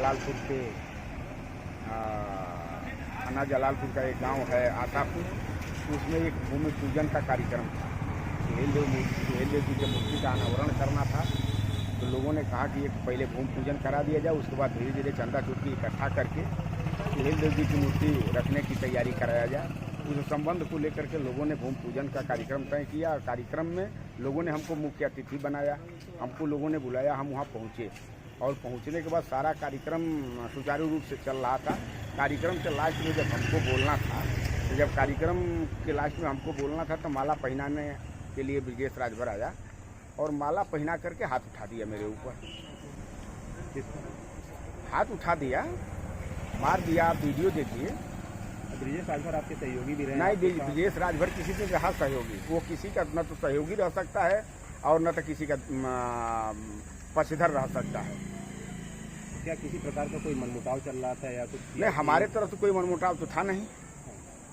जलालपुर के थाना जलालपुर का एक गांव है आतापुर, उसमें एक भूमि पूजन का कार्यक्रम था। सुहेल देव जी के मूर्ति का अनावरण करना था, तो लोगों ने कहा कि एक पहले भूमि पूजन करा दिया जाए, उसके बाद धीरे धीरे चंदा चुटकी इकट्ठा करके सुहेल देव जी की मूर्ति रखने की तैयारी कराया जाए। उस संबंध को लेकर के लोगों ने भूमि पूजन का कार्यक्रम तय किया। कार्यक्रम में लोगों ने हमको मुख्य अतिथि बनाया, हमको लोगों ने बुलाया, हम वहाँ पहुँचे और पहुँचने के बाद सारा कार्यक्रम सुचारू रूप से चल रहा था। कार्यक्रम के लास्ट में जब हमको बोलना था, तो जब कार्यक्रम के लास्ट में हमको बोलना था, तो माला पहनाने के लिए ब्रिजेश राजभर आया और माला पहना करके हाथ उठा दिया मेरे ऊपर। हाथ उठा दिया, मार दिया। आप वीडियो देखिए। ब्रिजेश राजभर आपके सहयोगी भी रहे? नहीं, ब्रिजेश राजभर किसी से रहा सहयोगी। वो किसी का न तो सहयोगी रह सकता है और न तो किसी का पक्षधर रह सकता है। क्या किसी प्रकार का कोई मनमुटाव चल रहा था या कुछ? नहीं, हमारे तरफ से कोई मनमुटाव तो था नहीं।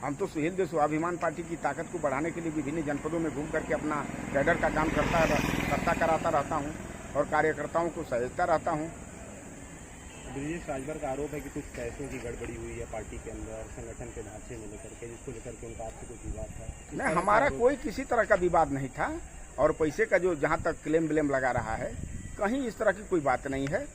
हम तो सुहेल देव स्वाभिमान पार्टी की ताकत को बढ़ाने के लिए विभिन्न जनपदों में घूम करके अपना कैडर का काम करता कराता रहता हूँ और कार्यकर्ताओं को सहेजता रहता हूँ। ब्रिजेश राजभर का आरोप है कि कुछ पैसों की गड़बड़ी हुई है पार्टी के अंदर, संगठन के ढांचे में लेकर के, जिसको लेकर के उनका आपसे कुछ विवाद था? नहीं, हमारा कोई किसी तरह का विवाद नहीं था और पैसे का जो जहाँ तक क्लेम ब्लेम लगा रहा है, कहीं इस तरह की कोई बात नहीं है।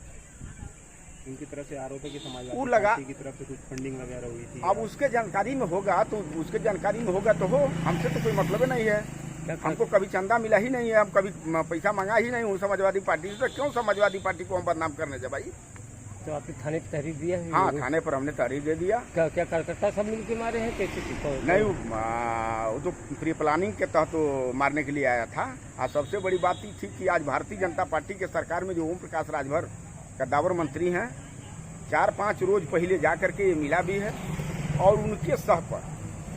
उनकी तरफ से आरोप है कि वो लगा समाजवादी की तरफ से कुछ फंडिंग वगैरह हुई थी। अब उसके जानकारी में होगा तो उसके जानकारी में होगा तो हो, हमसे तो कोई मतलब नहीं है। हमको कभी चंदा मिला ही नहीं है, हम कभी पैसा मंगा ही नहीं हूँ समाजवादी पार्टी से। तो क्यों समाजवादी पार्टी को हम बदनाम करने जाए भाई? तो आपने थाने पर तहरीर दिया है? हाँ, थाने पर हमने तहरीर दे दिया। क्या कार्यकर्ता सब मिलकर मारे हैं? कैसे? नहीं, वो तो प्री प्लानिंग के तहत तो मारने के लिए आया था। और सबसे बड़ी बात ये थी कि आज भारतीय जनता पार्टी के सरकार में जो ओम प्रकाश राजभर कद्दावर मंत्री हैं, 4-5 रोज पहले जा करके ये मिला भी है और उनके सह पर,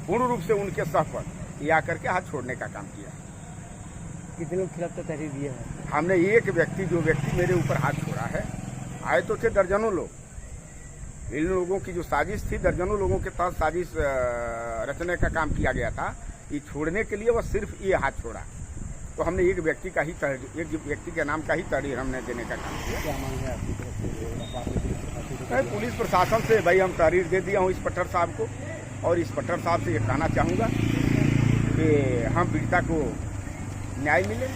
पूर्ण रूप से उनके सह पर ये आकर के हाथ छोड़ने का काम किया। कितने लोग खिलाफ तहरीर दिया है? हमने एक व्यक्ति, जो व्यक्ति मेरे ऊपर हाथ छोड़ा है, आए तो थे दर्जनों लोग। इन लोगों की जो साजिश थी, दर्जनों लोगों के तहत साजिश रचने का काम किया गया था। ये छोड़ने के लिए वह सिर्फ ये हाथ छोड़ा, तो हमने एक व्यक्ति के नाम का ही तहरीर हमने देने का काम किया। क्या मांग है आपकी तरफ से? पुलिस प्रशासन से भाई हम तहरीर दे दिया हूँ इंस्पेक्टर साहब को, और इंस्पेक्टर साहब से ये कहना चाहूँगा कि हम पीड़िता को न्याय मिले।